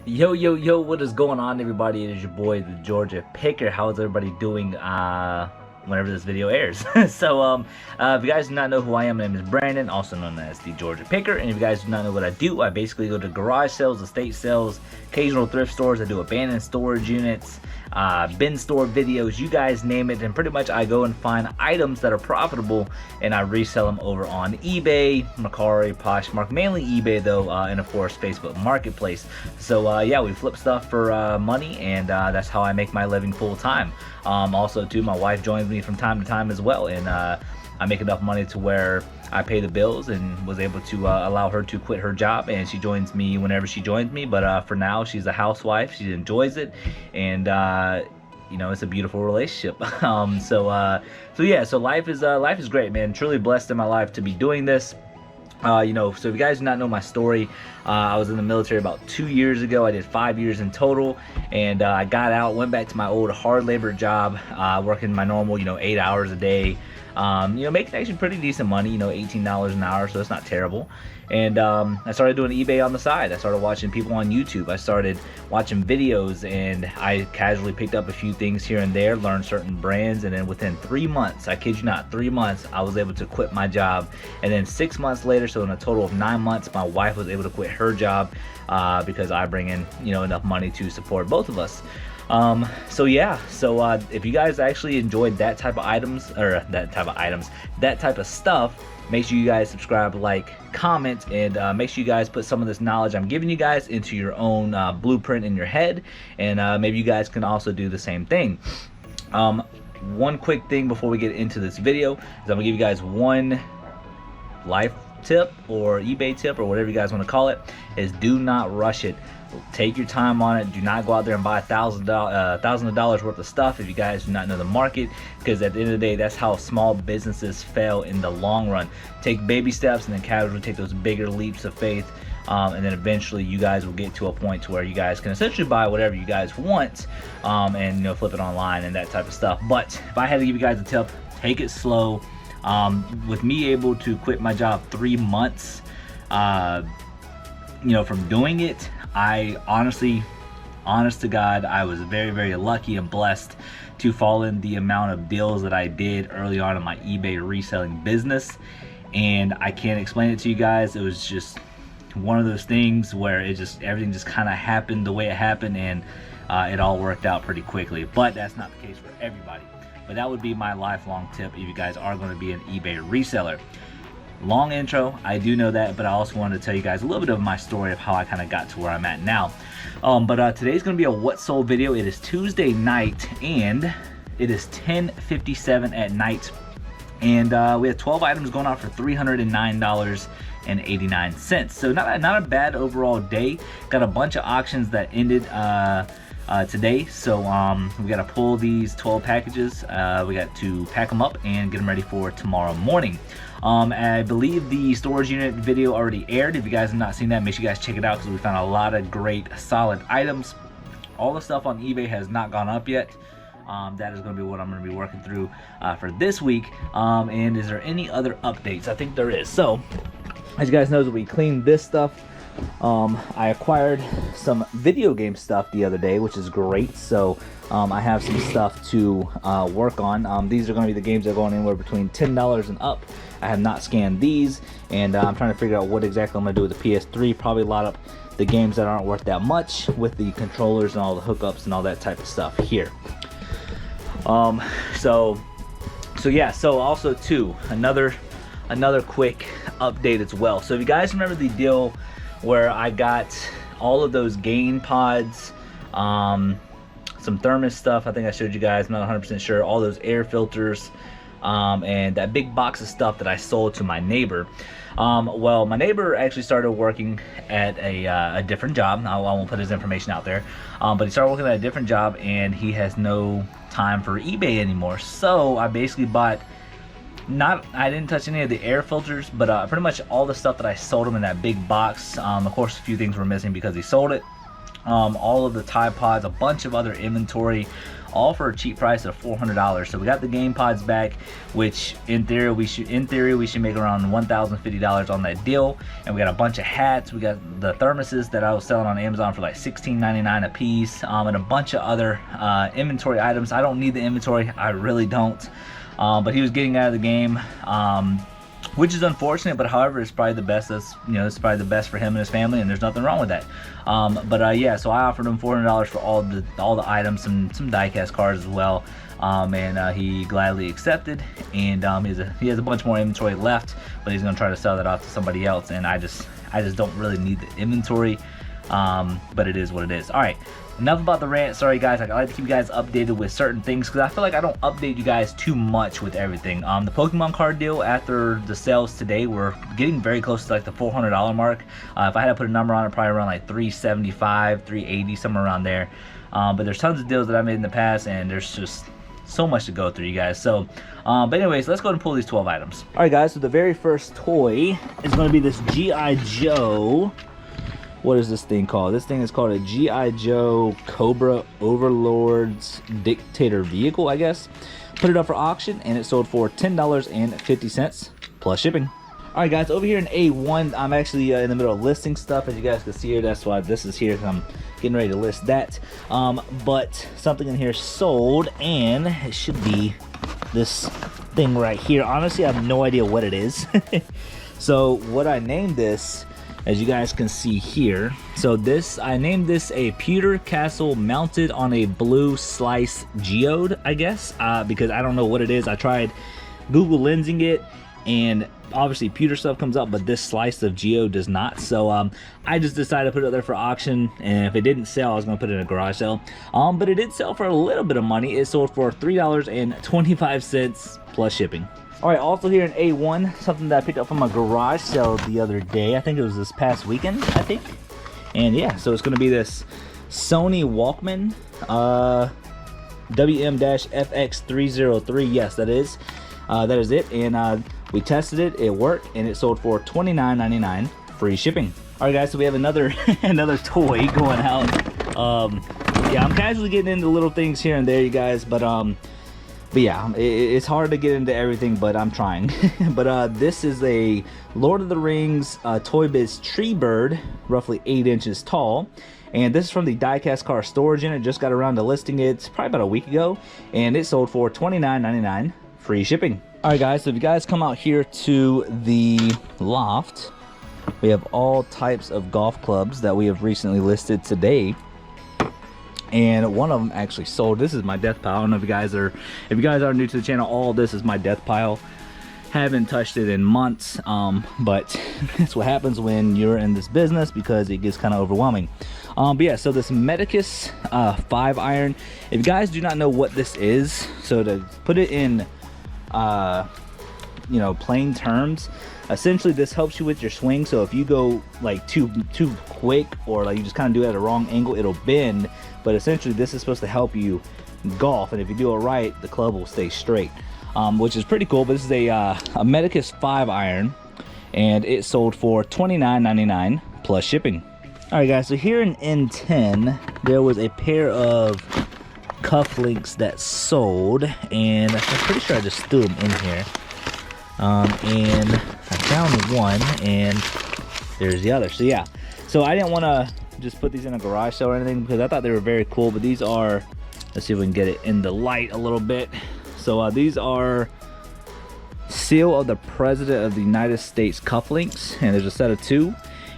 Yo, what is going on, everybody? It is your boy, the Georgia Picker. How is everybody doing whenever this video airs? If you guys do not know who I am, my name is Brandon, also known as the Georgia Picker. And if you guys do not know what I do, I basically go to garage sales, estate sales, occasional thrift stores. I do abandoned storage units, bin store videos, you guys name it. And pretty much I go and find items that are profitable and I resell them over on eBay, Mercari, Poshmark, mainly eBay though, and of course Facebook Marketplace. So yeah, we flip stuff for money, and that's how I make my living full time. Also too, my wife joins me from time to time as well, and I make enough money to where I pay the bills and was able to allow her to quit her job, and she joins me whenever she joins me. But for now, she's a housewife. She enjoys it, and you know, it's a beautiful relationship. So yeah, so life is great, man. Truly blessed in my life to be doing this. You know, so if you guys do not know my story, I was in the military about 2 years ago. I did 5 years in total, and I got out, went back to my old hard labor job, working my normal, 8 hours a day. Making actually pretty decent money, $18 an hour, so it's not terrible. And I started doing eBay on the side. I started watching people on YouTube. I started watching videos, and I casually picked up a few things here and there, learned certain brands, and then within 3 months, I kid you not, 3 months, I was able to quit my job. And then 6 months later, so in a total of 9 months, my wife was able to quit her job because I bring in, enough money to support both of us. So if you guys actually enjoyed that type of that type of stuff, make sure you guys subscribe, like, comment, and make sure you guys put some of this knowledge I'm giving you guys into your own blueprint in your head, and maybe you guys can also do the same thing. One quick thing before we get into this video is I'm gonna give you guys one life tip or eBay tip or whatever you guys want to call it, is do not rush it. Take your time on it. Do not go out there and buy thousands of dollars worth of stuff if you guys do not know the market, because at the end of the day, that's how small businesses fail in the long run. Take baby steps and then casually take those bigger leaps of faith, and then eventually you guys will get to a point to where you guys can essentially buy whatever you guys want, and flip it online and that type of stuff. But if I had to give you guys a tip, take it slow. With me able to quit my job 3 months from doing it, I honest to God, I was very, very lucky and blessed to fall in the amount of deals that I did early on in my eBay reselling business. And I can't explain it to you guys. It was just one of those things where everything just kind of happened the way it happened, and it all worked out pretty quickly. But that's not the case for everybody. But that would be my lifelong tip if you guys are going to be an eBay reseller. Long intro, I do know that, but I also wanted to tell you guys a little bit of my story of how I kind of got to where I'm at now. Today's going to be a what sold video. It is Tuesday night, and it is 10:57 at night, and we have 12 items going out for $309.89. So not a bad overall day. Got a bunch of auctions that ended today, so we got to pull these 12 packages. We got to pack them up and get them ready for tomorrow morning. I believe the storage unit video already aired. If you guys have not seen that, make sure you guys check it out, because we found a lot of great solid items. All the stuff on eBay has not gone up yet. That is going to be what I'm going to be working through for this week. And is there any other updates? I think there is. So as you guys know, we cleaned this stuff. I acquired some video game stuff the other day, which is great. So I have some stuff to work on. These are going to be the games that are going anywhere between $10 and up. I have not scanned these, and I'm trying to figure out what exactly I'm going to do with the PS3. Probably lot up the games that aren't worth that much with the controllers and all the hookups and all that type of stuff here. So also too, another quick update as well. So if you guys remember the deal where I got all of those gain pods, some thermos stuff, I think I showed you guys, I'm not 100% sure, all those air filters, and that big box of stuff that I sold to my neighbor. Well, my neighbor actually started working at a different job. I won't put his information out there, but he started working at a different job, and he has no time for eBay anymore. So I basically bought, I didn't touch any of the air filters, but pretty much all the stuff that I sold him in that big box. Of course, a few things were missing because he sold it. All of the Tide Pods, a bunch of other inventory, all for a cheap price of $400. So we got the game pods back, which in theory we should make around $1,050 on that deal. And we got a bunch of hats. We got the thermoses that I was selling on Amazon for like $16.99 a piece, and a bunch of other inventory items. I don't need the inventory, I really don't. But he was getting out of the game, which is unfortunate, but however, it's probably the best. That's, you know, it's probably the best for him and his family, and there's nothing wrong with that. Yeah, so I offered him $400 for all the items and some diecast cards as well, and he gladly accepted. And he has a bunch more inventory left, but he's gonna try to sell that off to somebody else. And I just don't really need the inventory, but it is what it is. All right. Enough about the rant. Sorry guys, I like to keep you guys updated with certain things because I feel like I don't update you guys too much with everything. The Pokemon card deal after the sales today, we're getting very close to like the $400 mark. If I had to put a number on it, probably around like $375, $380, somewhere around there. But there's tons of deals that I made in the past, and there's just so much to go through, you guys. So but anyways, let's go ahead and pull these 12 items. All right guys, so the very first toy is going to be this G.I. Joe. What is this thing called? This thing is called a G.I. Joe Cobra Overlord's Dictator vehicle, I guess. Put it up for auction, and it sold for $10.50 plus shipping. All right, guys, over here in A1, I'm actually in the middle of listing stuff, as you guys can see here. That's why this is here, because I'm getting ready to list that. But something in here sold, and it should be this thing right here. Honestly, I have no idea what it is. So what I named this, as you guys can see here, so I named this a pewter castle mounted on a blue slice geode, I guess, because I don't know what it is. I tried Google lensing it, and obviously pewter stuff comes up, but this slice of geode does not. So I just decided to put it there for auction, and if it didn't sell, I was gonna put it in a garage sale. But it did sell for a little bit of money. It sold for $3.25 plus shipping. All right, also here in A1, something that I picked up from a garage sale the other day. I think it was this past weekend, I think. And yeah, so it's gonna be this Sony Walkman WM-FX303. Yes, that is it. And we tested it, it worked, and it sold for $29.99 free shipping. All right guys, so we have another another toy going out. Yeah, I'm casually getting into little things here and there, you guys, but yeah, it's hard to get into everything, but I'm trying. But this is a Lord of the Rings Toy Biz Tree Bird, roughly 8 inches tall. And this is from the diecast car storage unit. Just got around to listing it probably about a week ago, and it sold for $29.99 free shipping. All right guys, so if you guys come out here to the loft, we have all types of golf clubs that we have recently listed today. And one of them actually sold. This is my death pile. I don't know if you guys are new to the channel, all of this is my death pile. Haven't touched it in months, but that's what happens when you're in this business, because it gets kind of overwhelming. But yeah, so this Medicus 5 iron, if you guys do not know what this is, so to put it in you know, plain terms, essentially this helps you with your swing. So if you go like too quick, or like you just kind of do it at a wrong angle, it'll bend. But essentially this is supposed to help you golf, and if you do it right, the club will stay straight, which is pretty cool. But this is a Medicus 5 iron, and it sold for $29.99 plus shipping. All right guys, so here in N10 there was a pair of cufflinks that sold, and I'm pretty sure I just threw them in here. And I found one, and there's the other. So yeah, so I didn't want to just put these in a garage sale or anything, because I thought they were very cool. But these are, let's see if we can get it in the light a little bit. So these are Seal of the President of the United States cufflinks, and there's a set of 2,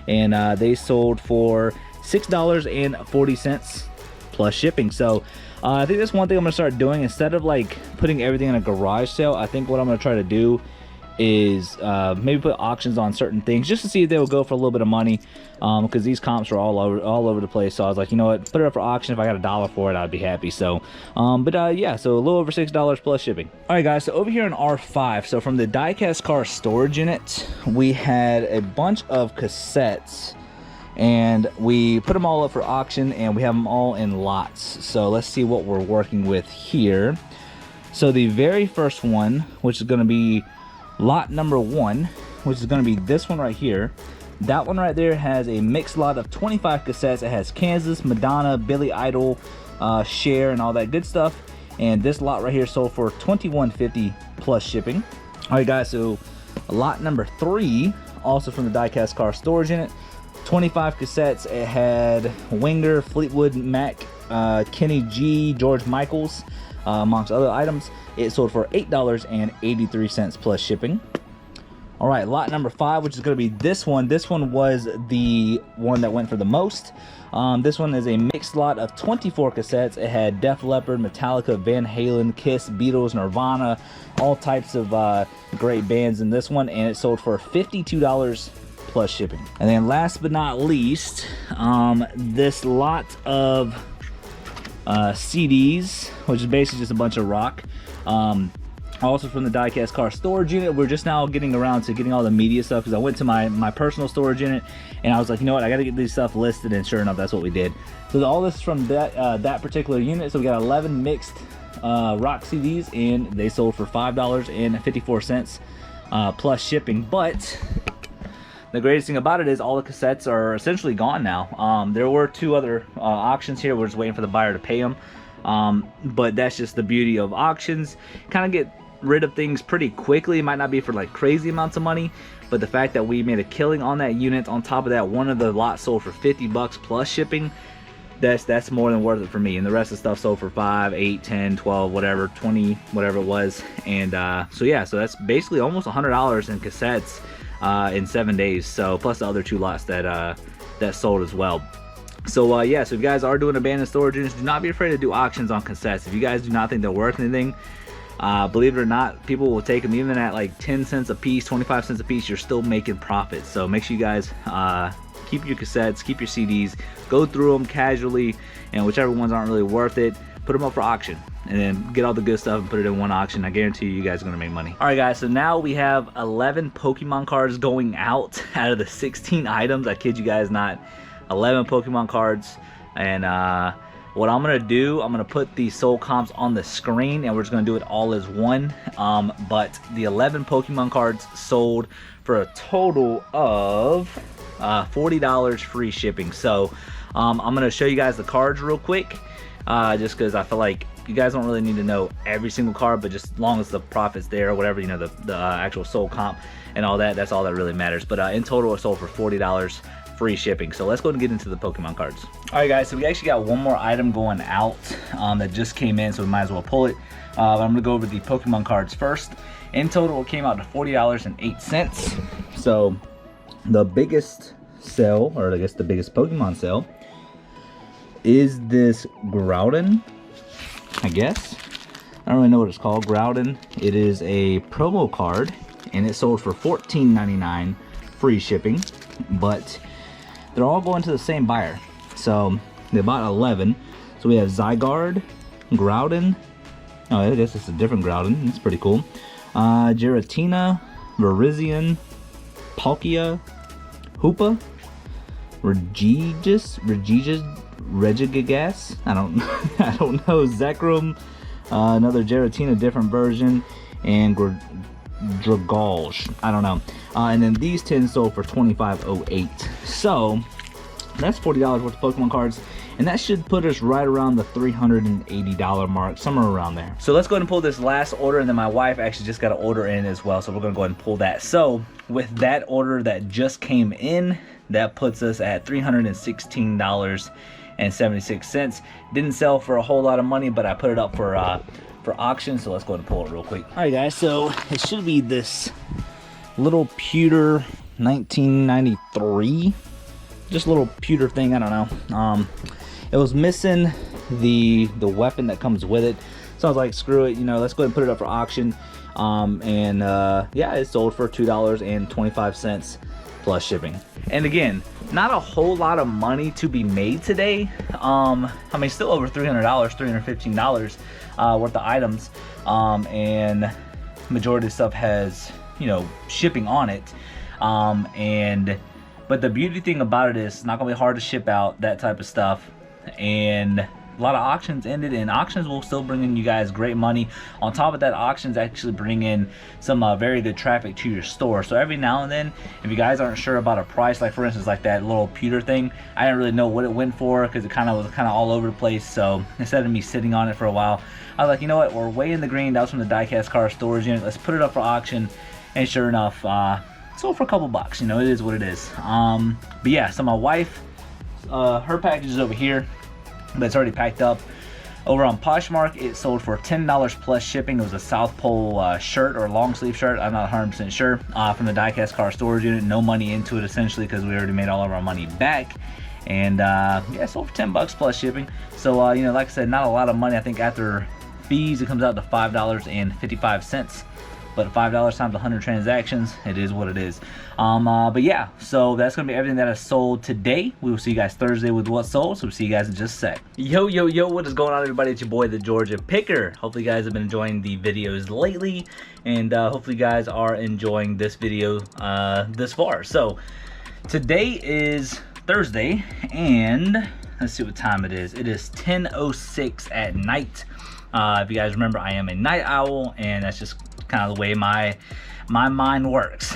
and they sold for $6.40 plus shipping. So I think that's one thing I'm gonna start doing. Instead of like putting everything in a garage sale, I think what I'm gonna try to do is maybe put auctions on certain things, just to see if they will go for a little bit of money, because these comps are all over the place. So I was like, you know what, put it up for auction. If I got $1 for it, I'd be happy. So yeah, so a little over $6 plus shipping. All right guys, so over here in R5, so from the diecast car storage unit, we had a bunch of cassettes, and we put them all up for auction, and we have them all in lots. So let's see what we're working with here. So the very first one, which is going to be lot number 1, which is going to be this one right here, That one right there has a mixed lot of 25 cassettes. It has Kansas, Madonna, Billy Idol, Cher, and all that good stuff. And this lot right here sold for $21.50 plus shipping. All right, guys, so lot number 3, also from the Diecast Car Storage Unit. 25 cassettes. It had Winger, Fleetwood Mac, Kenny G, George Michaels, amongst other items. It sold for $8.83 plus shipping. All right, lot number 5, which is going to be this one. This one was the one that went for the most. This one is a mixed lot of 24 cassettes. It had Def Leppard, Metallica, Van Halen, Kiss, Beatles, Nirvana, all types of great bands in this one, and it sold for $52 plus shipping. And then last but not least, this lot of CDs, which is basically just a bunch of rock. Also from the Diecast Car Storage Unit. We're just now getting around to getting all the media stuff, because I went to my personal storage unit and I was like, you know what, I got to get these stuff listed, and sure enough, that's what we did. So all this from that particular unit. So we got 11 mixed rock CDs, and they sold for $5.54 plus shipping. But the greatest thing about it is all the cassettes are essentially gone now. There were 2 other auctions here. We're just waiting for the buyer to pay them. But that's just the beauty of auctions. Kind of get rid of things pretty quickly. It might not be for like crazy amounts of money, but the fact that we made a killing on that unit, on top of that, one of the lots sold for $50 plus shipping, that's more than worth it for me. And the rest of the stuff sold for 5, 8, 10, 12, whatever, 20, whatever it was. And so yeah, so that's basically almost $100 in cassettes in 7 days. So plus the other 2 lots that sold as well. So yeah, so if you guys are doing abandoned storage units, do not be afraid to do auctions on cassettes. If you guys do not think they're worth anything, believe it or not, people will take them even at like 10 cents a piece, 25 cents a piece. You're still making profits. So make sure you guys keep your cassettes, keep your CDs, go through them casually, and whichever ones aren't really worth it, put them up for auction, and then get all the good stuff and put it in one auction. I guarantee you guys are gonna make money. All right, guys, so now we have 11 Pokemon cards going out of the 16 items. I kid you guys not. 11 Pokemon cards. And what I'm gonna do, I'm gonna put the soul comps on the screen, and we're just gonna do it all as one. But the 11 Pokemon cards sold for a total of $40 free shipping. So I'm gonna show you guys the cards real quick, just because I feel like you guys don't really need to know every single card, but just as long as the profit's there or whatever, you know, the actual soul comp and all that, that's all that really matters. But in total, it sold for $40 free shipping. So let's go and get into the Pokemon cards. All right, guys, so we actually got one more item going out that just came in, so we might as well pull it. I'm gonna go over the Pokemon cards first. In total, it came out to $40.08. So the biggest sale, or I guess the biggest Pokemon sale, is this Groudon, I guess. I don't really know what it's called. Groudon. It is a promo card, and it sold for $14.99 free shipping, but they're all going to the same buyer. So they bought 11. So we have Zygarde, Groudon. Oh, I guess it's a different Groudon. It's pretty cool. Giratina, Virizion, Palkia, Hoopa, Regigigas. I don't know. Zekrom, another Giratina, different version, and Dragalge. I don't know. And then these 10 sold for $25.08. So that's $40 worth of Pokemon cards, and that should put us right around the $380 mark, somewhere around there. So let's go ahead and pull this last order, and then my wife actually just got an order in as well, so we're gonna go ahead and pull that. So with that order that just came in, that puts us at $316.76. Didn't sell for a whole lot of money, but I put it up for auction. So let's go ahead and pull it real quick. All right, guys, so it should be this little pewter 1993, just a little pewter thing. I don't know. It was missing the weapon that comes with it, so I was like, screw it, you know, let's go ahead and put it up for auction. Yeah, it sold for $2.25 plus shipping. And again, not a whole lot of money to be made today. I mean, still over $300, $315 worth of items, and majority of stuff has, you know, shipping on it. But the beauty thing about it is it's not gonna be hard to ship out that type of stuff, and a lot of auctions ended, and auctions will still bring in you guys great money. On top of that, auctions actually bring in some very good traffic to your store. So every now and then, if you guys aren't sure about a price, like for instance like that little pewter thing, I didn't really know what it went for because it was kind of all over the place. So instead of me sitting on it for a while, I was like, you know what, we're way in the green. That was from the diecast car storage unit. Let's put it up for auction. And sure enough, sold for a couple bucks. You know, it is what it is. But yeah, so my wife, her package is over here, but it's already packed up. Over on Poshmark, it sold for $10 plus shipping. It was a South Pole shirt or long sleeve shirt. I'm not 100% sure. From the diecast car storage unit. No money into it essentially because we already made all of our money back. And yeah, sold for 10 bucks plus shipping. So you know, like I said, not a lot of money. I think after fees, it comes out to $5.55. But $5 times 100 transactions, it is what it is. But yeah, so that's gonna be everything that I sold today. We will see you guys Thursday with what sold. So we'll see you guys in just a sec. Yo, yo, yo, what is going on, everybody? It's your boy, the Georgia Picker. Hopefully you guys have been enjoying the videos lately, and hopefully you guys are enjoying this video this far. So today is Thursday, and let's see what time it is. It is 10:06 at night. If you guys remember, I am a night owl, and that's just kind of the way my mind works.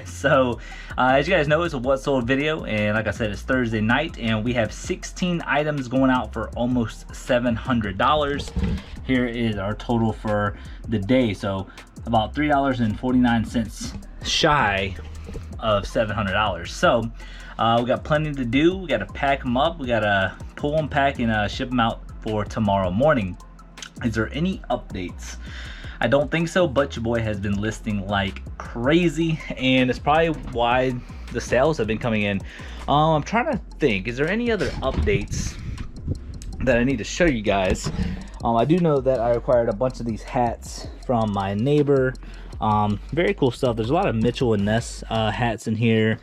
So as you guys know, it's a what sold video, and like I said, it's Thursday night, and we have 16 items going out for almost $700. Here is our total for the day, so about $3.49 shy of $700. So we got plenty to do. We got to pack them up, we got to pull them, pack, and ship them out for tomorrow morning. Is there any updates? I don't think so, but your boy has been listing like crazy, and it's probably why the sales have been coming in. I'm trying to think, is there any other updates that I need to show you guys? I do know that I acquired a bunch of these hats from my neighbor. Very cool stuff. There's a lot of Mitchell and Ness hats in here,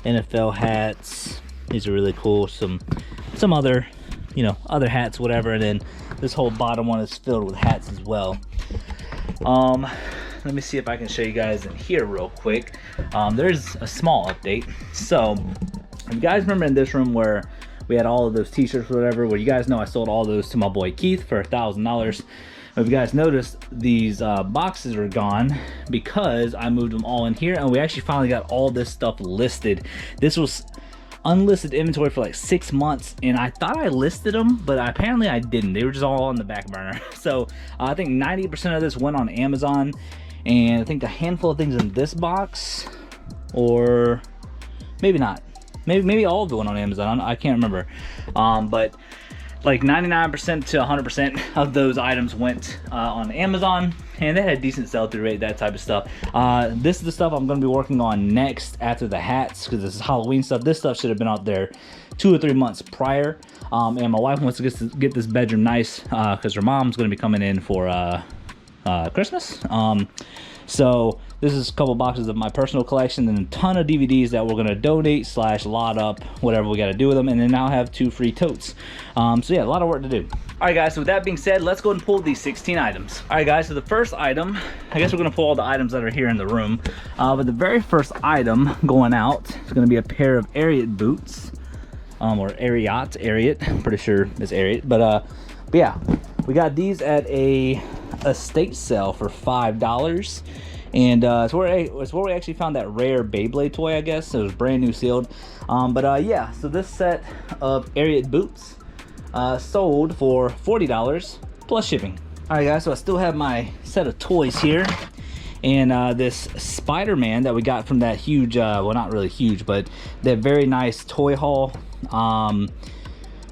NFL hats. These are really cool. Some other, you know, other hats, whatever. And then this whole bottom one is filled with hats as well. Let me see if I can show you guys in here real quick. There's a small update. So if you guys remember in this room where we had all of those t-shirts or whatever, well, you guys know I sold all those to my boy Keith for $1,000. If you guys noticed, these boxes are gone because I moved them all in here, and we actually finally got all this stuff listed. This was unlisted inventory for like 6 months, and I thought I listed them, but apparently I didn't. They were just all on the back burner. So I think 90% of this went on Amazon, and I think a handful of things in this box, or maybe not, maybe all of it went on Amazon. I can't remember, but like 99% to 100% of those items went on Amazon, and they had a decent sell-through rate, that type of stuff. This is the stuff I'm going to be working on next after the hats, because this is Halloween stuff. This stuff should have been out there 2 or 3 months prior. And my wife wants to get this bedroom nice because her mom's going to be coming in for Christmas. So this is a couple boxes of my personal collection, and a ton of DVDs that we're going to donate / lot up, whatever we got to do with them, and then now have 2 free totes. So yeah, a lot of work to do. All right guys, so with that being said, let's go ahead and pull these 16 items. All right guys, so the first item, I guess we're going to pull all the items that are here in the room, but the very first item going out is going to be a pair of Ariat boots, or Ariat, I'm pretty sure it's Ariat, but yeah, we got these at a estate sale for $5. And it's where we actually found that rare Beyblade toy, I guess. It was brand new sealed. But yeah, so this set of Ariat boots sold for $40 plus shipping. All right guys, so I still have my set of toys here, and this Spider-Man that we got from that huge, well, not really huge, but that very nice toy haul,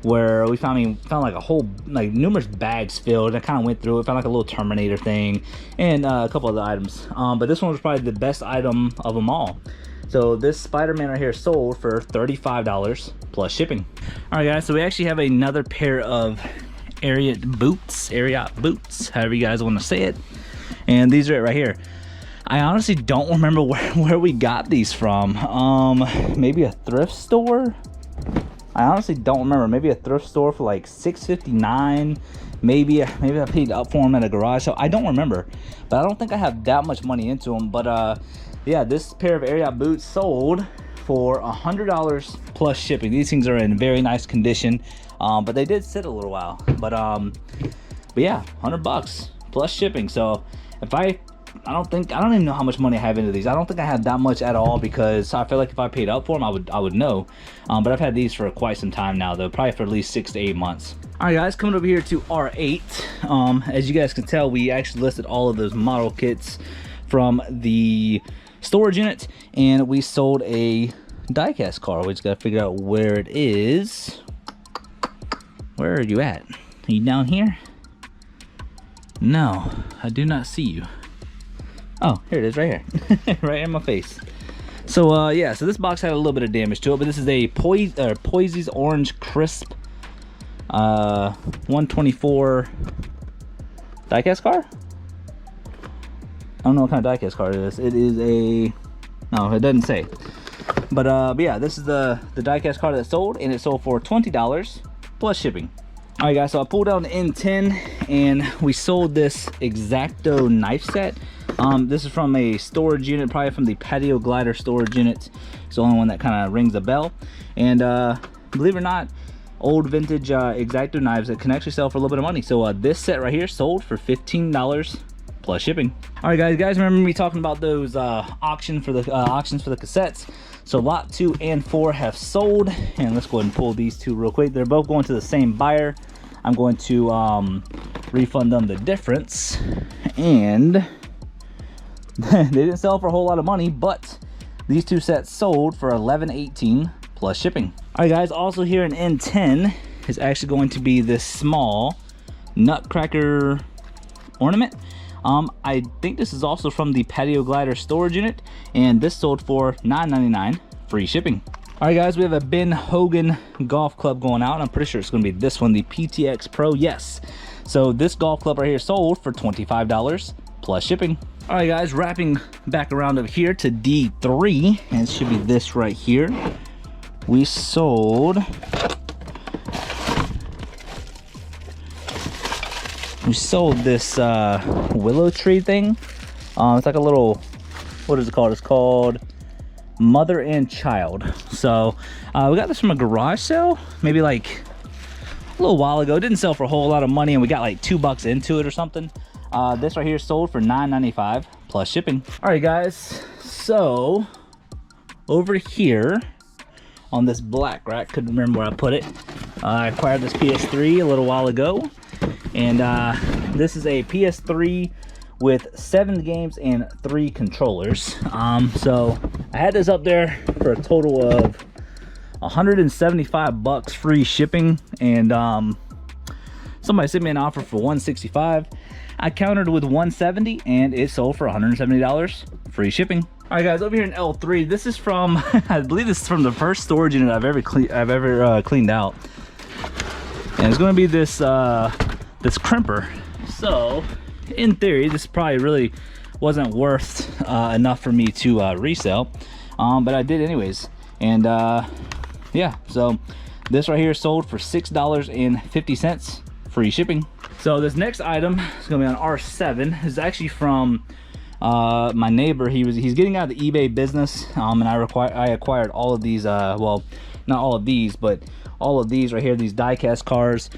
where we found like a whole, like numerous bags filled, and I kind of went through it, found like a little Terminator thing, and a couple other items. But this one was probably the best item of them all. So this Spider-Man right here sold for $35 plus shipping. All right guys, so we actually have another pair of Ariat boots, however you guys want to say it. And these are it right here. I honestly don't remember where we got these from. Maybe a thrift store? I honestly don't remember. Maybe a thrift store for like $6.59. Maybe I paid up for them at a garage sale. I don't remember, but I don't think I have that much money into them. But yeah, this pair of Ariat boots sold for $100 plus shipping. These things are in very nice condition, but they did sit a little while. But yeah, $100 plus shipping. So if I don't even know how much money I have into these. I don't think I have that much at all, because I feel like if I paid up for them, I would know. But I've had these for quite some time now, though, probably for at least 6 to 8 months. All right, guys, coming over here to R8. As you guys can tell, we actually listed all of those model kits from the storage unit, and we sold a diecast car. We just gotta figure out where it is. Where are you at? Are you down here? No, I do not see you. Oh, here it is, right here. Right in my face. So yeah, so this box had a little bit of damage to it, but this is a Poises Orange Crisp 124 diecast car. I don't know what kind of diecast car it is. It is a, no, it doesn't say. But yeah, this is the diecast car that sold, and it sold for $20 plus shipping. All right, guys, so I pulled out an N10, and we sold this X-Acto knife set. This is from a storage unit, probably from the Patio Glider storage unit. It's the only one that kind of rings a bell. And believe it or not, old vintage X-Acto knives that can actually sell for a little bit of money. So this set right here sold for $15 plus shipping. All right, guys, remember me talking about those auctions for the cassettes? So lot 2 and 4 have sold, and let's go ahead and pull these two real quick. They're both going to the same buyer. I'm going to refund them the difference, and they didn't sell for a whole lot of money, but these two sets sold for $11.18 plus shipping. All right, guys, also here in N10 is actually going to be this small Nutcracker ornament. I think this is also from the Patio Glider storage unit, and this sold for $9.99 free shipping. All right, guys, we have a Ben Hogan golf club going out, and I'm pretty sure it's going to be this one, the PTX Pro. Yes. So this golf club right here sold for $25 plus shipping. All right, guys, wrapping back around over here to D3, and it should be this right here. We sold this willow tree thing. It's like a little, what is it called? It's called Mother and Child. So we got this from a garage sale, maybe like a little while ago. It didn't sell for a whole lot of money, and we got like $2 into it or something. This right here sold for $9.95 plus shipping. All right, guys, so over here on this black rack, couldn't remember where I put it. I acquired this PS3 a little while ago, and this is a PS3 with 7 games and 3 controllers. So I had this up there for a total of $175 free shipping, and somebody sent me an offer for $165. I countered with $170, and it sold for $170 free shipping. All right, guys, over here in L3, this is from I believe this is from the first storage unit I've ever cleaned out, and it's going to be this this crimper. So in theory, this probably really wasn't worth enough for me to resell, but I did anyways. And yeah, so this right here sold for $6.50 free shipping. So this next item is gonna be on R7. It's actually from my neighbor. He's getting out of the eBay business, and I acquired all of these, well, not all of these, but all of these right here, these diecast cars,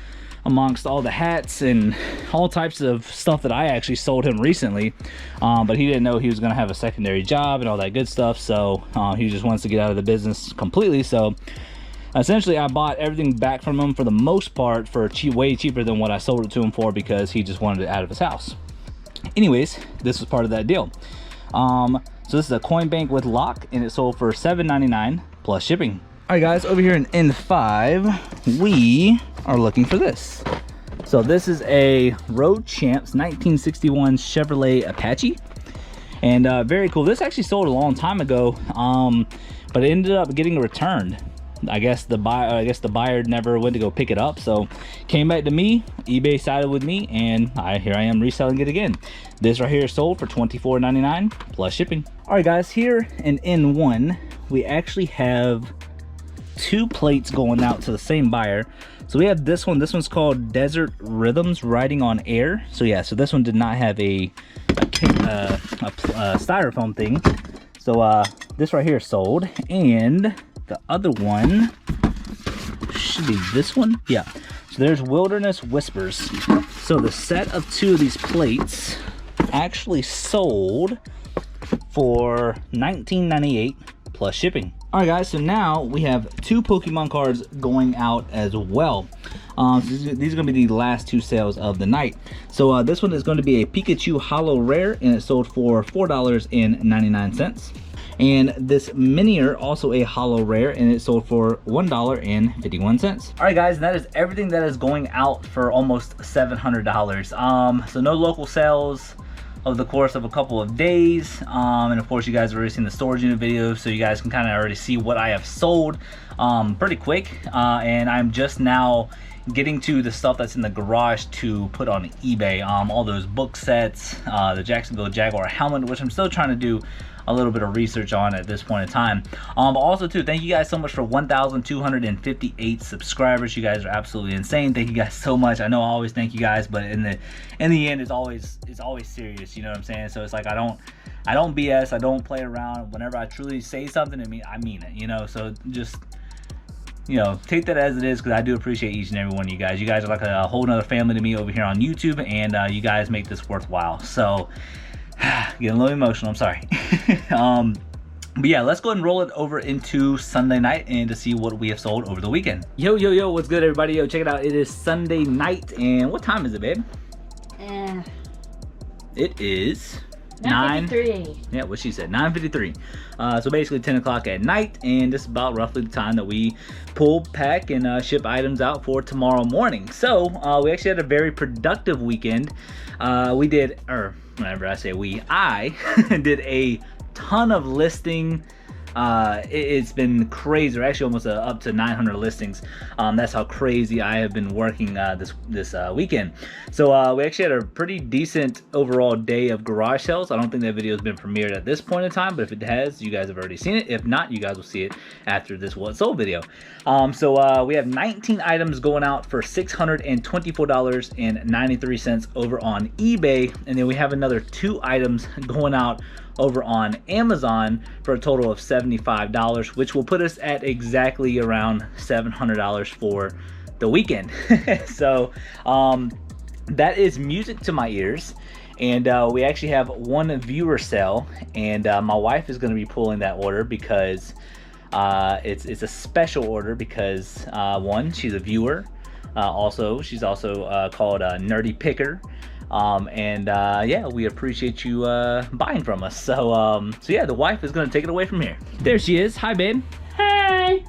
amongst all the hats and all types of stuff that I actually sold him recently. But he didn't know he was gonna have a secondary job and all that good stuff, so he just wants to get out of the business completely. So essentially I bought everything back from him for the most part for way cheaper than what I sold it to him for, because he just wanted it out of his house. Anyways, this was part of that deal. So this is a coin bank with lock, and it sold for $7.99 plus shipping. All right, guys, over here in N5, we are looking for this. So this is a Road Champs 1961 Chevrolet Apache, and very cool. This actually sold a long time ago, but it ended up getting returned. I guess the buyer never went to go pick it up, so came back to me. eBay sided with me, and here I am reselling it again. This right here sold for $24.99 plus shipping. All right, guys, here in N1, we actually have 2 plates going out to the same buyer. So we have this one. This one's called Desert Rhythms Riding on Air. So yeah, so this one did not have a styrofoam thing. So this right here sold, and the other one should be this one. Yeah, so there's Wilderness Whispers. So the set of 2 of these plates actually sold for $19.98 plus shipping. All right, guys, so now we have 2 Pokemon cards going out as well. So these are going to be the last 2 sales of the night. So this one is going to be a Pikachu Holo Rare, and it sold for $4.99. And this Minior, also a Holo Rare, and it sold for $1.51. All right, guys, and that is everything that is going out for almost $700. So no local sales over the course of a couple of days, and of course you guys have already seen the storage unit video, so you guys can kind of already see what I have sold pretty quick, and I'm just now getting to the stuff that's in the garage to put on eBay. All those book sets, the Jacksonville Jaguar helmet, which I'm still trying to do a little bit of research on at this point in time. But also too, thank you guys so much for 1,258 subscribers. You guys are absolutely insane. Thank you guys so much. I know I always thank you guys, but in the end, it's always serious. You know what I'm saying? So it's like I don't BS. I don't play around. Whenever I truly say something, I mean it. You know, so just, you know, take that as it is, because I do appreciate each and every one of you guys. You guys are like a whole nother family to me over here on YouTube, and you guys make this worthwhile. So getting a little emotional, I'm sorry. But yeah, let's go ahead and roll it over into Sunday night and to see what we have sold over the weekend. Yo, what's good, everybody? Yo, check it out. It is Sunday night, and what time is it, babe? It is 9:53. Yeah, what she said, 9:53. So basically 10 o'clock at night, and this is about roughly the time that we pull, pack, and ship items out for tomorrow morning. So we actually had a very productive weekend. We did, or whenever I say we, I did a ton of listing. It's been crazy. We're actually almost up to 900 listings. That's how crazy I have been working this weekend. So we actually had a pretty decent overall day of garage sales. I don't think that video has been premiered at this point in time, but if it has, you guys have already seen it. If not, you guys will see it after this What Sold video. So we have 19 items going out for $624.93 over on eBay, and then we have another 2 items going out over on Amazon for a total of $75, which will put us at exactly around $700 for the weekend. So that is music to my ears. And we actually have 1 viewer sale, and my wife is going to be pulling that order because it's a special order because 1, she's a viewer. She's also called Nerdy Picker. Yeah, we appreciate you buying from us. So yeah, the wife is gonna take it away from here. There she is. Hi, babe. Hey.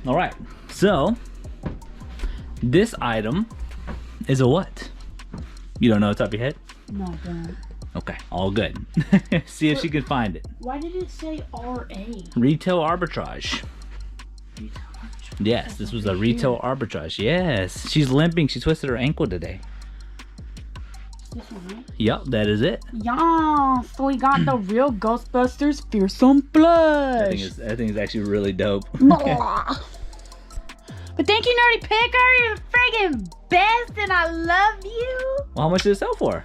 All right. So this item is a what? You don't know the top of your head? No, I don't. Okay, all good. See if she can find it. Why did it say RA? Retail arbitrage. Yes, this was a retail arbitrage. Yes, she's limping. She twisted her ankle today. This one, right? Yep, that is it. Yeah, so we got the real Ghostbusters Fearsome Blush. I think it's actually really dope. But thank you, Nerdy Picker. You're the friggin' best, and I love you. Well, how much did it sell for?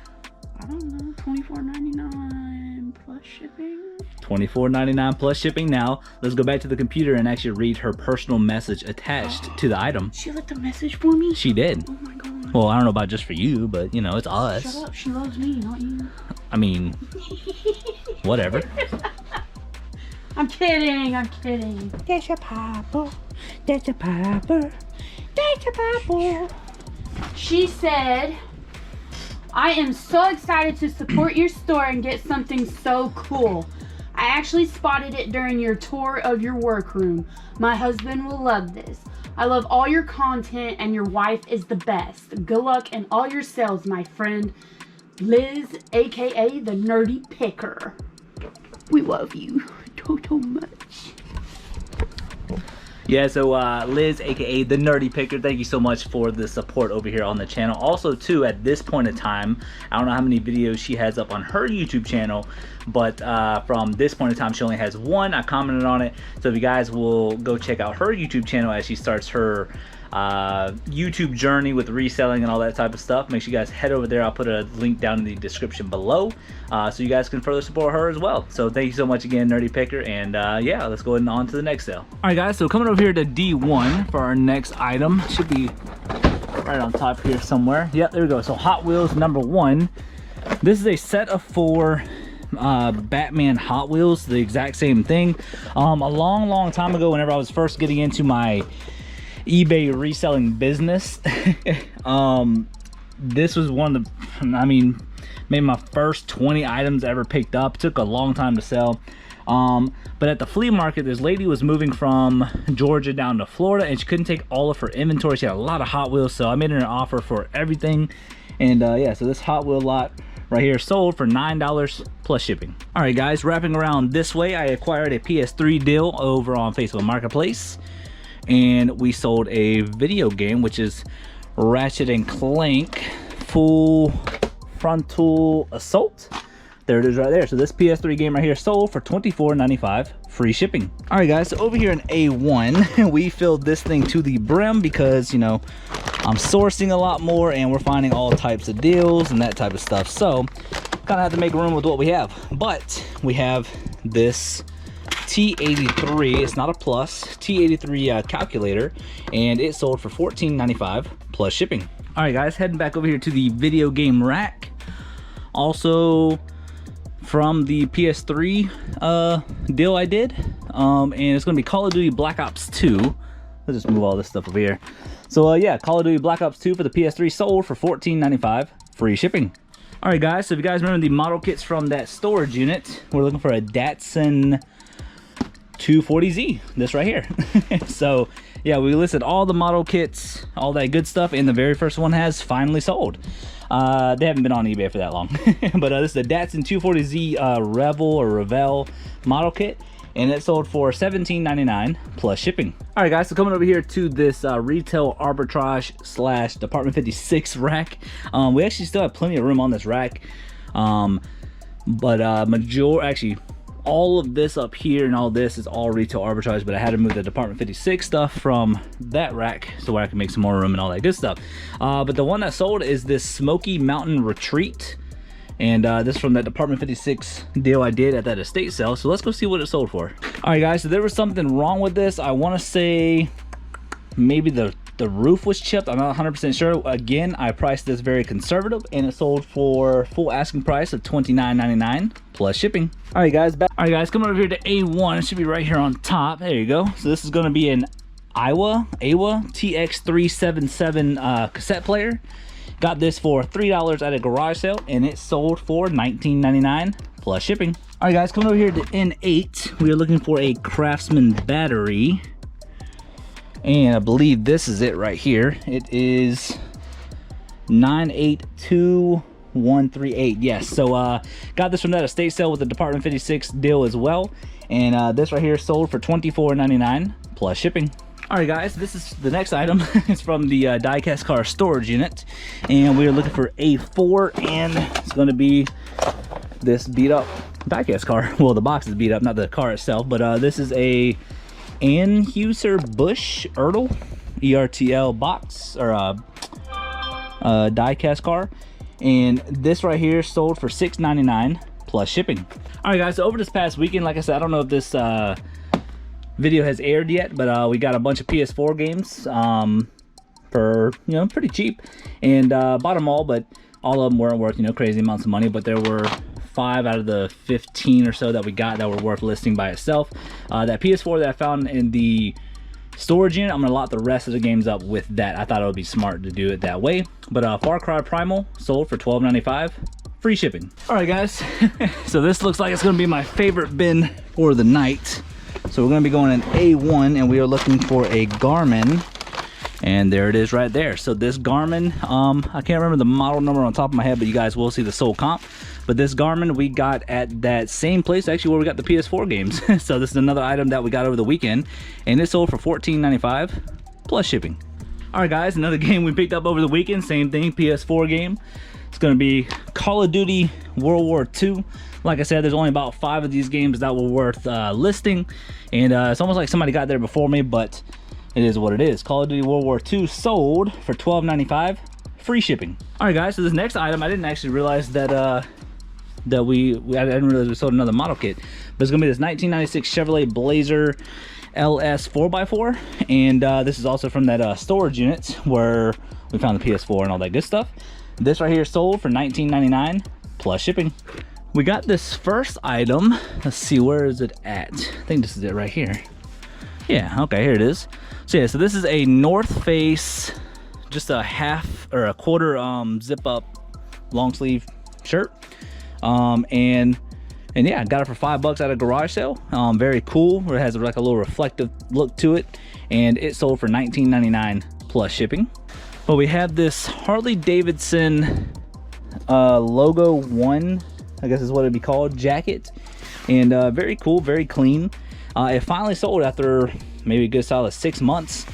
I don't know, $24.99 plus shipping. $24.99 plus shipping. Now, let's go back to the computer and actually read her personal message attached to the item. She left a message for me? She did. Oh my god. Well, I don't know about just for you, but you know, it's us. Shut up, she loves me, not you. I mean, whatever. I'm kidding. There's your papa. There's your papa. There's your papa. She said, I am so excited to support your store and get something so cool. I actually spotted it during your tour of your workroom. My husband will love this. I love all your content and your wife is the best. Good luck in all your sales, my friend. Liz, aka the Nerdy Picker. We love you so much. Yeah, so Liz, aka the Nerdy Picker, thank you so much for the support over here on the channel. Also, too, at this point in time, I don't know how many videos she has up on her YouTube channel, but from this point in time, she only has 1. I commented on it, so if you guys will go check out her YouTube channel as she starts her YouTube journey with reselling and all that type of stuff. Make sure you guys head over there. I'll put a link down in the description below, so you guys can further support her as well. So thank you so much again, Nerdy Picker, and yeah, let's go ahead and on to the next sale. All right, guys, so coming over here to D1 for our next item. Should be right on top here somewhere. Yep, there we go. So Hot Wheels #1. This is a set of 4 Batman Hot Wheels, the exact same thing. A long time ago, whenever I was first getting into my eBay reselling business, this was one of the, I mean, maybe my first 20 items I ever picked up. It took a long time to sell. But at the flea market, this lady was moving from Georgia down to Florida, and she couldn't take all of her inventory. She had a lot of Hot Wheels, so I made her an offer for everything. And yeah, so this Hot Wheel lot right here sold for $9 plus shipping. All right, guys, wrapping around this way, I acquired a PS3 deal over on Facebook Marketplace, and we sold a video game, which is Ratchet & Clank Full Frontal Assault. There it is right there. So this PS3 game right here sold for $24.95, free shipping. All right, guys, so over here in A1, we filled this thing to the brim because, you know, I'm sourcing a lot more and we're finding all types of deals and that type of stuff. So kind of have to make room with what we have. But we have this T83, it's not a plus, T83 calculator, and it sold for $14.95 plus shipping. All right, guys, heading back over here to the video game rack. Also from the PS3 deal I did, and it's gonna be Call of Duty Black Ops 2. Let's just move all this stuff over here. So yeah, Call of Duty Black Ops 2 for the PS3 sold for $14.95, free shipping. All right, guys, so if you guys remember the model kits from that storage unit, we're looking for a Datsun 240Z, this right here. So yeah, we listed all the model kits, all that good stuff, and the very first one has finally sold. They haven't been on eBay for that long. But this is the Datsun 240Z Revel model kit, and it sold for $17.99 plus shipping. All right, guys, so coming over here to this retail arbitrage / Department 56 rack. We actually still have plenty of room on this rack, but actually all of this up here and all this is all retail arbitrage, but I had to move the Department 56 stuff from that rack so I can make some more room and all that good stuff. But the one that sold is this Smoky Mountain Retreat, and this is from that Department 56 deal I did at that estate sale. So let's go see what it sold for. All right, guys, so there was something wrong with this. I want to say maybe the roof was chipped. I'm not 100% sure. Again, I priced this very conservative, and it sold for full asking price of $29.99 plus shipping. All right, guys, coming over here to A1. It should be right here on top. There you go. So this is going to be an AWA TX377 cassette player. Got this for $3 at a garage sale, and it sold for $19.99 plus shipping. All right, guys, coming over here to N8. We are looking for a Craftsman battery, and I believe this is it right here. It is 982138. Yes, so got this from that estate sale with the Department 56 deal as well, and this right here sold for $24.99 plus shipping. All right, guys, this is the next item. It's from the diecast car storage unit, and we're looking for A4, and it's going to be this beat up diecast car. Well, the box is beat up, not the car itself, but this is a Anheuser-Busch Ertl ERTL box, or diecast car, and this right here sold for $6.99 plus shipping. All right, guys, so over this past weekend, like I said, I don't know if this video has aired yet, but we got a bunch of PS4 games for, you know, pretty cheap, and bought them all, but all of them weren't worth, you know, crazy amounts of money. But there were 5 out of the 15 or so that we got that were worth listing by itself. That PS4 that I found in the storage unit, I'm gonna lock the rest of the games up with that. I thought it would be smart to do it that way. But Far Cry Primal sold for $12.95, free shipping. All right, guys, so this looks like it's gonna be my favorite bin for the night. So we're gonna be going in A1, and we are looking for a Garmin, and there it is right there. So this Garmin, I can't remember the model number on top of my head, but you guys will see the sold comp. But this Garmin we got at that same place actually where we got the PS4 games. So this is another item that we got over the weekend, and it sold for $14.95 plus shipping. All right, guys, another game we picked up over the weekend, same thing, PS4 game. It's gonna be Call of Duty World War II. Like I said, there's only about 5 of these games that were worth listing, and it's almost like somebody got there before me, but it is what it is. Call of Duty World War II sold for $12.95, free shipping. All right, guys. So this next item, I didn't actually realize that I didn't realize we sold another model kit, but it's gonna be this 1996 Chevrolet Blazer LS 4x4, and this is also from that storage unit where we found the PS4 and all that good stuff. This right here sold for $19.99 plus shipping. We got this first item. Let's see, where is it at? I think this is it right here. Yeah, okay, here it is. So yeah, so this is a North Face, just a half or a quarter zip up long sleeve shirt. And yeah, I got it for $5 at a garage sale. Very cool. It has like a little reflective look to it, and it sold for $19.99 plus shipping. But we have this Harley Davidson logo 1, I guess is what it'd be called, jacket, and very cool, very clean. It finally sold after maybe a good solid 6 months.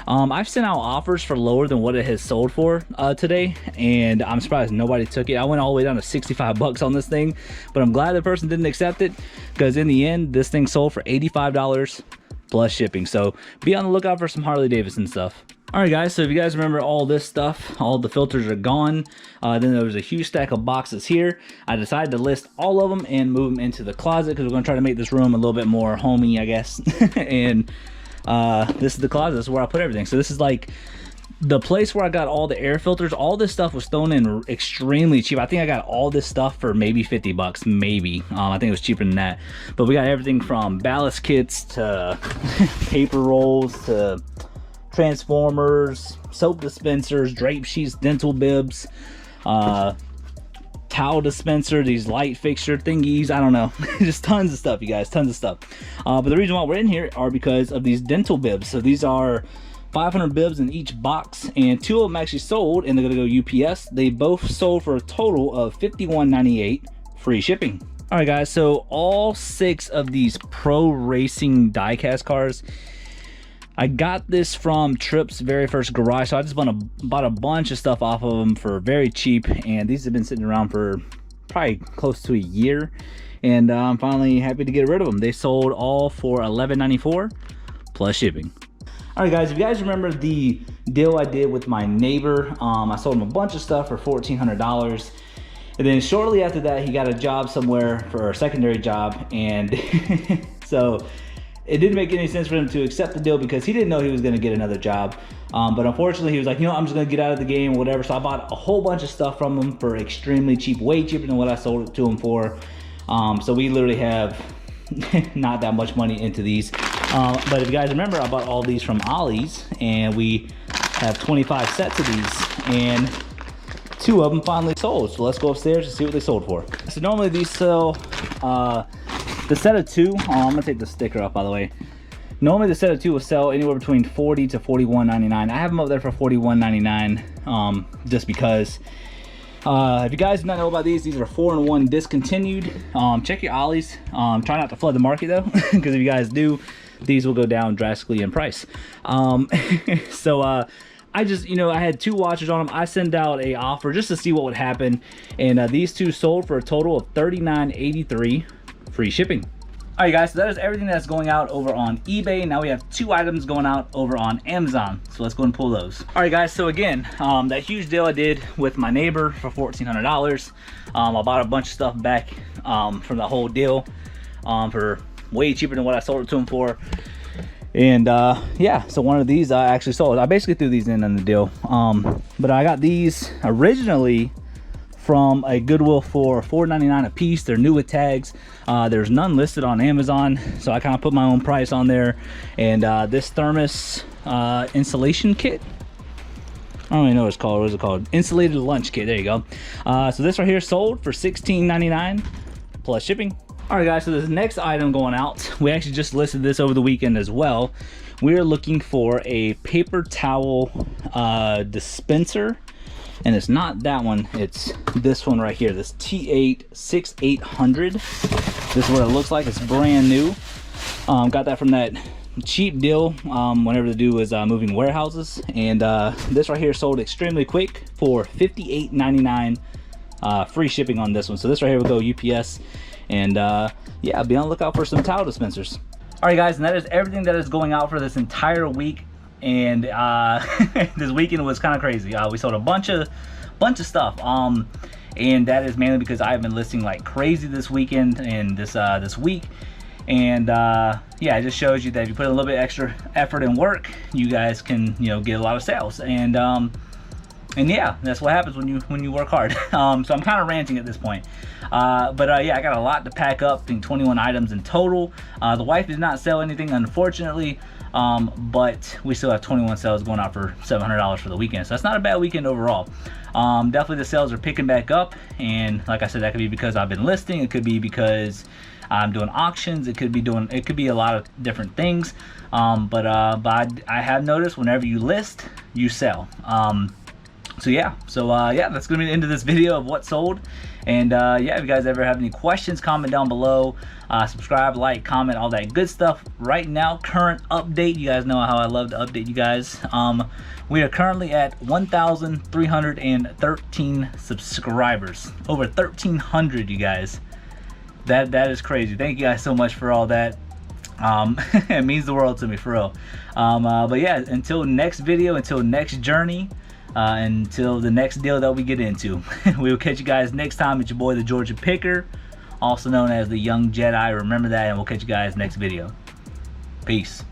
I've sent out offers for lower than what it has sold for today, and I'm surprised nobody took it. I went all the way down to 65 bucks on this thing, but I'm glad the person didn't accept it, because in the end, this thing sold for $85 plus shipping. So be on the lookout for some Harley Davidson stuff. All right, guys, so if you guys remember all this stuff, all the filters are gone. Then there was a huge stack of boxes here. I decided to list all of them and move them into the closet, because we're gonna try to make this room a little bit more homey, I guess. And this is the closet. This is where I put everything. So this is like the place where I got all the air filters. All this stuff was thrown in extremely cheap. I think I got all this stuff for maybe 50 bucks, maybe. I think it was cheaper than that. But we got everything from ballast kits to paper rolls to transformers, soap dispensers, drape sheets, dental bibs, towel dispenser, these light fixture thingies, I don't know. Just tons of stuff, you guys, tons of stuff. But the reason why we're in here are because of these dental bibs. So these are 500 bibs in each box, and 2 of them actually sold, and they're gonna go UPS. They both sold for a total of $51.98 free shipping. All right, guys, so all 6 of these pro racing diecast cars, I got this from Tripp's very first garage, so I just bought a bunch of stuff off of them for very cheap, and these have been sitting around for probably close to a year, and I'm finally happy to get rid of them. They sold all for $11.94 plus shipping. All right, guys, if you guys remember the deal I did with my neighbor, I sold him a bunch of stuff for $1,400, and then shortly after that, he got a job somewhere for a secondary job, and so it didn't make any sense for him to accept the deal, because he didn't know he was going to get another job. But unfortunately, he was like, you know, I'm just going to get out of the game or whatever. So I bought a whole bunch of stuff from him for extremely cheap, way cheaper than what I sold it to him for. So we literally have not that much money into these. But if you guys remember, I bought all these from Ollie's, and we have 25 sets of these, and 2 of them finally sold. So let's go upstairs and see what they sold for. So normally these sell, the set of 2, I'm gonna take the sticker off, by the way. Normally the set of 2 will sell anywhere between $40 to $41.99. I have them up there for $41.99, just because. If you guys do not know about these are 4-in-1 discontinued. Check your Ollie's. Try not to flood the market though, because if you guys do, these will go down drastically in price. So I just, you know, I had 2 watchers on them. I sent out a offer just to see what would happen, and these 2 sold for a total of $39.83 free shipping. All right, guys, so that is everything that's going out over on eBay. Now we have 2 items going out over on Amazon, so let's go and pull those. All right, guys, so again, that huge deal I did with my neighbor for $1,400. I bought a bunch of stuff back from the whole deal for way cheaper than what I sold it to him for. And yeah, so one of these I actually sold. I basically threw these in on the deal, but I got these originally from a Goodwill for $4.99 a piece. They're new with tags. There's none listed on Amazon, so I kind of put my own price on there. And this thermos insulation kit, I don't even know what it's called. What is it called? Insulated lunch kit. There you go. So this right here sold for $16.99 plus shipping. All right, guys, so this next item going out, we actually just listed this over the weekend as well. We are looking for a paper towel dispenser. And it's not that one, it's this one right here, this T8-6800. This is what it looks like. It's brand new. Got that from that cheap deal whenever the dude was moving warehouses. And this right here sold extremely quick for $58.99 free shipping on this one. So this right here will go UPS. And yeah, be on the lookout for some towel dispensers. All right, guys, and that is everything that is going out for this entire week and this weekend was kind of crazy. We sold a bunch of stuff, and that is mainly because I've been listing like crazy this weekend and this week. And yeah, it just shows you that if you put a little bit extra effort and work, you guys can, you know, get a lot of sales. And yeah, that's what happens when you work hard. So I'm kind of ranting at this point. But yeah, I got a lot to pack up. I think 21 items in total. The wife did not sell anything, unfortunately, but we still have 21 sales going out for $700 for the weekend. So that's not a bad weekend overall. Definitely the sales are picking back up, and like I said, that could be because I've been listing. It could be because I'm doing auctions. It could be a lot of different things. But I have noticed whenever you list, you sell. So yeah, that's gonna be the end of this video of what sold. And yeah, if you guys ever have any questions, comment down below. Subscribe, like, comment, all that good stuff. Right now, current update, you guys know how I love to update you guys. We are currently at 1,313 subscribers, over 1,300, you guys. That is crazy. Thank you guys so much for all that. It means the world to me, for real. But yeah, until next video, until next journey, until the next deal that we get into. We will catch you guys next time. It's your boy, the Georgia Picker, also known as the Young Jedi. Remember that, and we'll catch you guys next video. Peace.